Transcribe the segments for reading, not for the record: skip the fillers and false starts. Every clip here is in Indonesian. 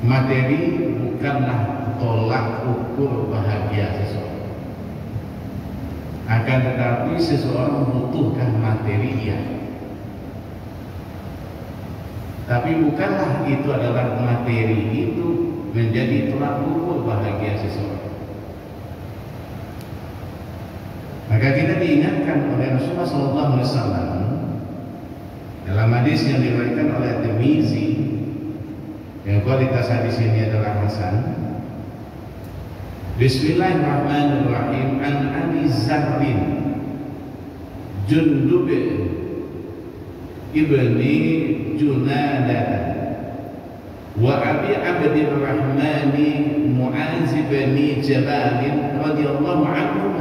materi bukanlah tolak ukur bahagia seseorang. Akan tetapi seseorang membutuhkan materi, ya. Tapi bukanlah itu adalah materi itu menjadi tolak ukur bahagia seseorang. Maka kita diingatkan oleh Rasulullah SAW dalam hadis yang diriwayatkan oleh Tirmizi, yang kualitas hadis ini adalah hasan. Bismillahirrahmanirrahim. An Abi Zarrin Jundub ibni Junadah wa Abi Abdurrahman Mu'az bin Jabal radhiyallahu anhu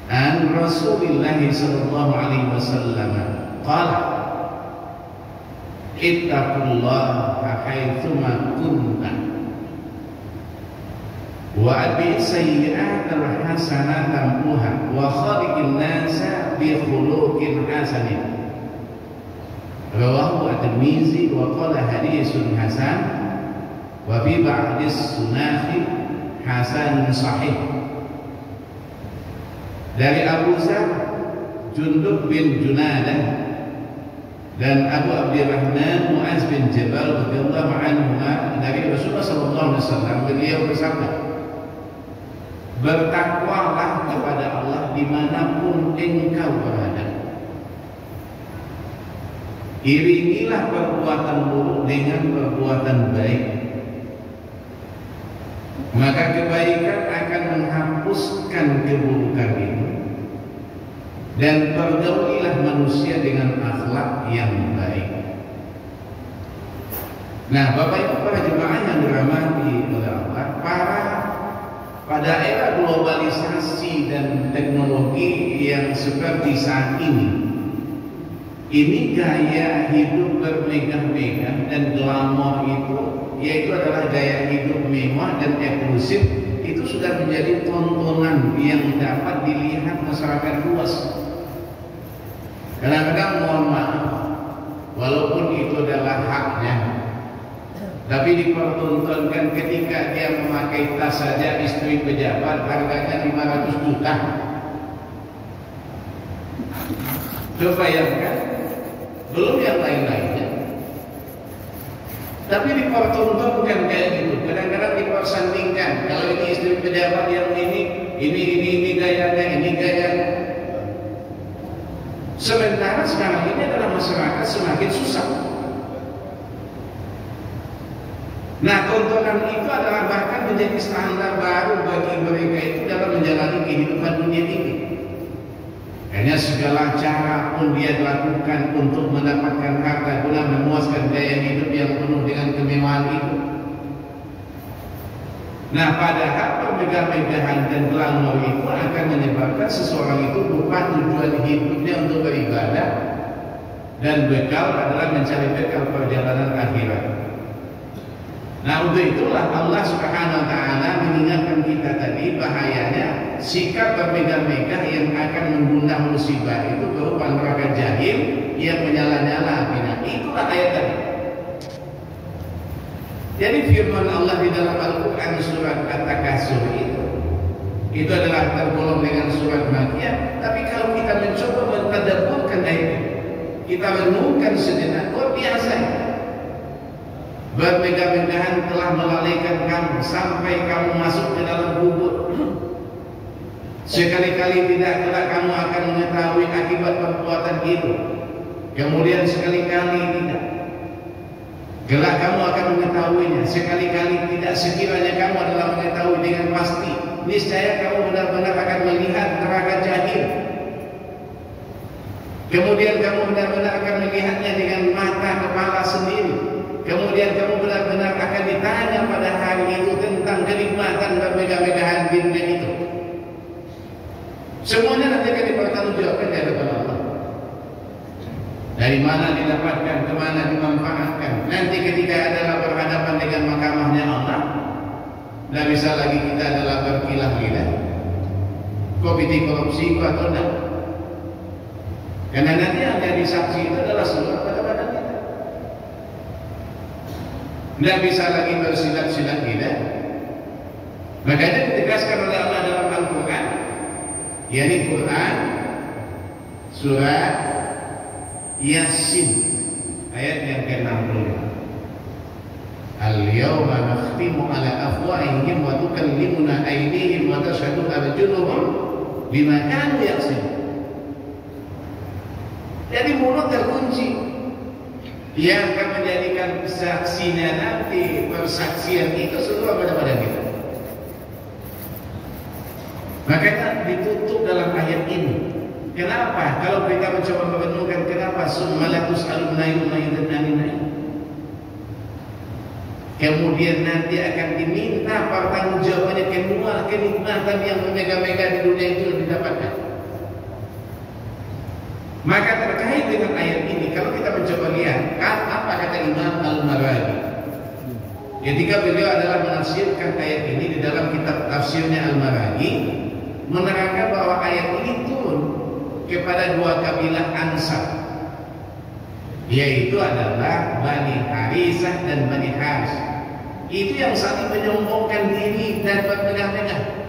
an Rasulillah sallallahu alaihi wasallam qala ittaqullaha haitsuma kunta wa atbi sayyi'atal hasanata tamhuha wa khaliqin nasa bi khuluqin hasanin. Rawahu at-Tirmizi wa qala haditsun hasan wa fi ba'dis sunahi hasan sahih. Dari Abu Zar Jundub bin Junadah dan Abu Abdurrahman Mu'az bin Jabal radhiyallahu anhu dari Rasulullah sallallahu alaihi wasallam, beliau bersabda, bertakwalah kepada Allah dimanapun engkau berada. Iringilah perbuatan buruk dengan perbuatan baik, maka kebaikan akan menghapuskan keburukan itu. Dan pergaulilah manusia dengan akhlak yang baik. Nah, Bapak Ibu para jemaah yang dirahmati oleh Allah, pada era globalisasi dan teknologi yang seperti saat ini gaya hidup bermegah-megah dan glamor itu, yaitu adalah gaya hidup mewah dan eksklusif, itu sudah menjadi tontonan yang dapat dilihat masyarakat luas. Kadang-kadang mohon maaf, walaupun itu adalah haknya, tapi dipertontonkan ketika dia memakai tas saja istri pejabat harganya 500 juta. Coba bayangkan, belum yang lain-lainnya. Tapi dipertontonkan kayak gitu. Kadang-kadang dipersandingkan. Kalau ini istri pejabat yang ini gayanya, ini gayanya. Sementara sekarang ini adalah masyarakat semakin susah. Nah, tontonan itu adalah bahkan menjadi standar baru bagi mereka itu dalam menjalani kehidupan dunia ini. Hanya segala cara pun dia lakukan untuk mendapatkan harta guna memuaskan gaya hidup yang penuh dengan kemewahan itu. Nah, padahal permegah-megahan dan glamor itu akan menyebabkan seseorang itu lupa tujuan hidupnya untuk beribadah, dan bekal adalah mencari bekal perjalanan akhirat. Nah, untuk itulah Allah Subhanahu wa taala mengingatkan kita tadi bahayanya sikap bermegah-megah yang akan mengundang musibah itu berupa neraka jahim yang menyala-nyala apinya. Itulah ayat tadi. Jadi firman Allah di dalam Al-Quran surat At-Takasur itu adalah tergolong dengan surat Makkiyah. Tapi kalau kita mencoba mentadabburkan ayat ini, kita renungkan sejenak, luar biasa. Bermegah-megahan telah melalaikan kamu sampai kamu masuk ke dalam kubur. Sekali-kali tidak kelak kamu akan mengetahui akibat perbuatan itu. Kemudian sekali-kali tidak. Kelak kamu akan mengetahuinya. Sekali-kali tidak, sekiranya kamu adalah mengetahui dengan pasti. Niscaya kamu benar-benar akan melihat neraka jahim. Kemudian kamu benar-benar akan melihatnya dengan mata kepala sendiri. Kemudian kamu benar-benar akan ditanya pada hari itu tentang kenikmatan bermegah-megahan di dunia itu. Semuanya nanti akan dipertanggungjawabkan di hadapan Allah. Dari mana didapatkan, kemana dimanfaatkan. Nanti ketika adalah berhadapan dengan mahkamahnya Allah, tidak bisa lagi kita adalah berkilah-kilah komite korupsi atau tidak. Karena nanti yang jadi saksi itu adalah seluruh pada badan kita. Tidak bisa lagi bersilat-silat kita. Makanya ditegaskan oleh Allah dalam Al-Quran, yakni Quran surah Yasin ayat yang ke-60. Al-yawma nakhtimu ala afwahihim wa tukallimuna aydihim wa tashhadu arjuluhum bima kanu yaksibun. Jadi mulut terkunci, yang akan menjadikan saksinya nanti, persaksian itu semua pada badan kita. Makanya ditutup dalam ayat ini. Kenapa? Kalau kita mencoba merenungkan kenapa summa la tus'aluna yawma idzin 'anil na'im. Kemudian nanti akan diminta pertanggungjawabannya kedua kenikmatan yang bermega-mega di dunia itu didapatkan. Maka terkait dengan ayat ini, kalau kita mencoba lihat apa kata Imam Al-Maraghi ketika beliau adalah menafsirkan ayat ini di dalam kitab tafsirnya Al-Maraghi, menerangkan bahwa ayat ini turun kepada dua kabilah Ansar, yaitu adalah Bani Harisah dan Bani Haris. Itu yang saling menyombongkan diri dan bermegah-megah.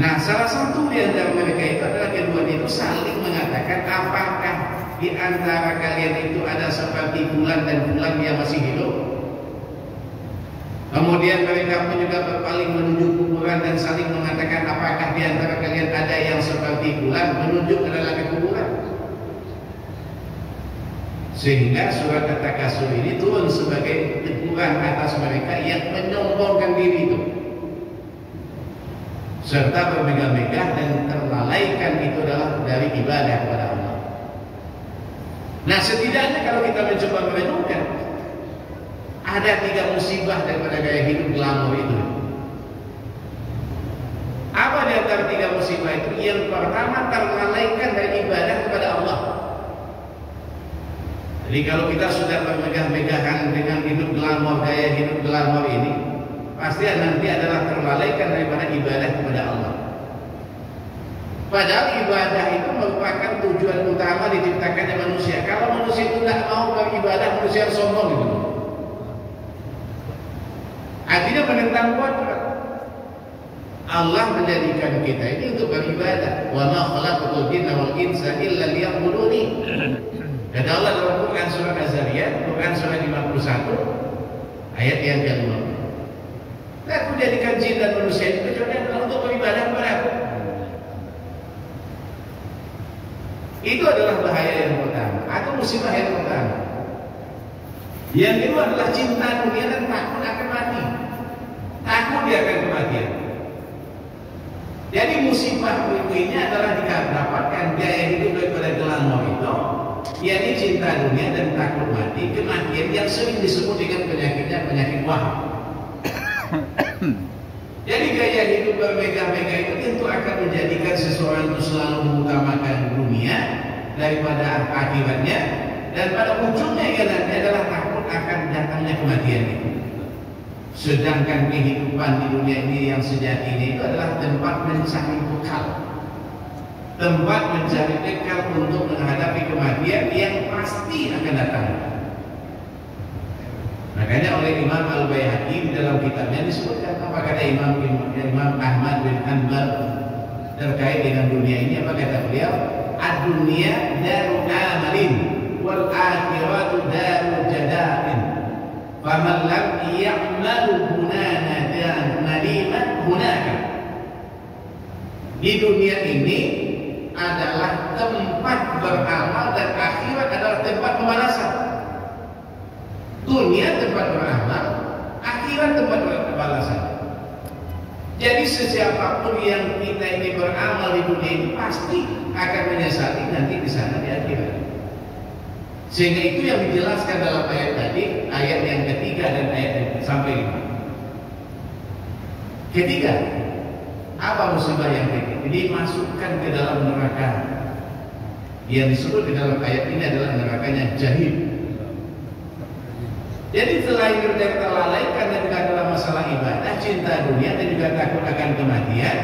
Nah, salah satu di antara mereka itu adalah keduanya itu saling mengatakan, apakah di antara kalian itu ada seperti bulan dan bulan yang masih hidup? Kemudian mereka pun juga berpaling menuju kuburan dan saling mengatakan, apakah di antara kalian ada yang seperti bulan, menunjuk adalah ke kuburan. Sehingga surat At-Takasur ini turun sebagai teguran atas mereka yang menyombongkan diri itu, serta bermegah-megah dan terlalaikan itu adalah dari ibadah kepada Allah. Nah, setidaknya kalau kita mencoba merenungkan, ada 3 musibah daripada gaya hidup glamor itu. Apa di antara 3 musibah itu? Yang pertama, terlalaikan dari ibadah kepada Allah. Jadi kalau kita sudah bermegah-megahan dengan hidup glamor, gaya hidup glamor ini, pasti nanti adalah terlalaikan daripada ibadah kepada Allah. Padahal ibadah itu merupakan tujuan utama diciptakannya manusia. Kalau manusia itu tidak mau beribadah, manusia sombong gitu. Artinya menentang kodrat. Allah menjadikan kita ini untuk beribadah. Wa ma khalaqtul jinna wal insa illa liya'buduni. Kata Allah dalam Quran surah Az-Zariyat, Quran surah 51 ayat yang ke-5. Aku jadikan jin dan manusia itu kecuali untuk beribadah kepada Aku. Itu adalah bahaya yang pertama, atau musibah yang pertama. Yang kedua adalah cinta dunia dan takut akan mati. Takut dia akan kematian. Jadi musibah berikutnya adalah didapatkan gaya hidup daripada glamor itu, yakni cinta dunia dan takut mati, kematian yang sering disebut dengan penyakitnya penyakit waham. Jadi gaya hidup bermegah-megah itu tentu akan menjadikan seseorang itu selalu mengutamakan dunia daripada akhiratnya, dan pada ujungnya ia nanti adalah takut akan datangnya kematian itu. Sedangkan kehidupan di dunia ini yang sejatinya itu adalah tempat mencari bekal, tempat mencari bekal untuk menghadapi kematian yang pasti akan datang. Makanya oleh Imam Al-Baihaqi di dalam kitabnya disebutkan apa kata Imam Ahmad bin Hanbal terkait dengan dunia ini. Apa kata beliau? Ad-dunya daru amalin wal akhiratu daru jadain. Faman lam ya'malu hunana dan nadiman hunaka. Di dunia ini adalah tempat beramal dan akhirat adalah tempat pembalasan. Dunia tempat beramal, akhirat tempat pembalasan. Jadi sesiapapun yang kita ini beramal di dunia ini pasti akan menyesali nanti di sana di akhirat. Sehingga itu yang dijelaskan dalam ayat tadi, ayat yang ketiga dan ayat yang sampai 5. Ketiga, apa musibah yang ketiga? Dimasukkan ke dalam neraka. Yang disebut di dalam ayat ini adalah nerakanya jahim. Jadi selain kita terlalaikan dan juga dalam masalah ibadah, cinta dunia dan juga takut akan kematian,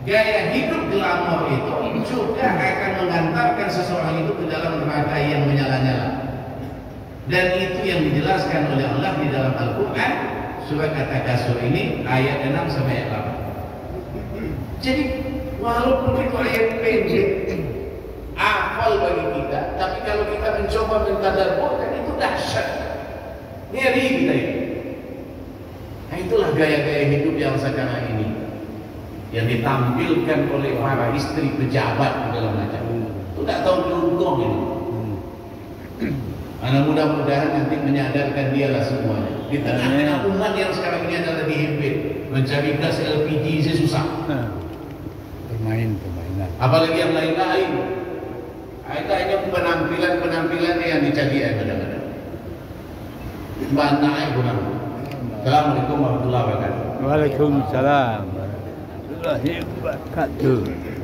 gaya hidup glamor itu juga akan mengantarkan seseorang itu ke dalam neraka yang menyala-nyala. Dan itu yang dijelaskan oleh Allah di dalam Al-Quran surat At-Takasur ini ayat 6 sampai ayat 8. Jadi walaupun itu ayat pendek, hafal bagi kita, tapi kalau kita mencoba mentadabburkan itu dahsyat, ngeri kita ini. Nah, itulah gaya-gaya hidup yang sekarang ini yang ditampilkan oleh para istri pejabat segala macam. Itu tidak tahu diuntung ini. Karena mudah-mudahan nanti menyadarkan dialah semuanya. Di tengah-tengah umat yang sekarang ini adalah dihimpit, mencari gas LPG saja susah. Permainan. Apalagi yang lain-lain. Itu hanya penampilan yang dicari kadang-kadang. Bantai kurang. Assalamualaikum warahmatullahi wabarakatuh. Waalaikumsalam warahmatullahi wabarakatuh.